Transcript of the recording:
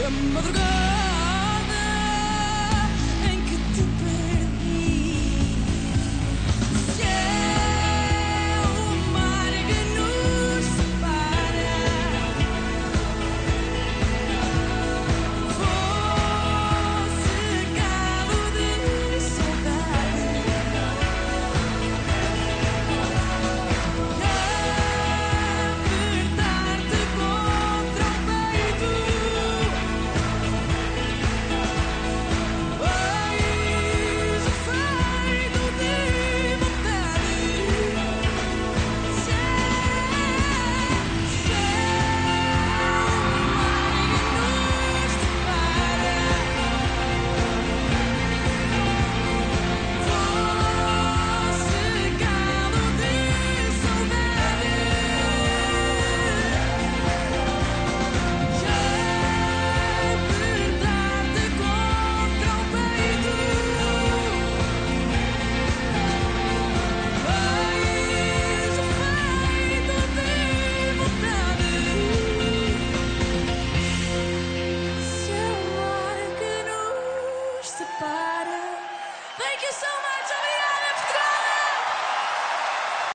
a madrugada em que te perdi. Se é o mar que nos separa, vou cegado de saudade. Apertar-te contra o peito, eis o feito de vontade. Se é o mar que nos separa, vou cegado de saudade. Apertar-te contra o peito, eis o feito de vontade. Se é o mar que nos separa. Thank you so much, obrigada!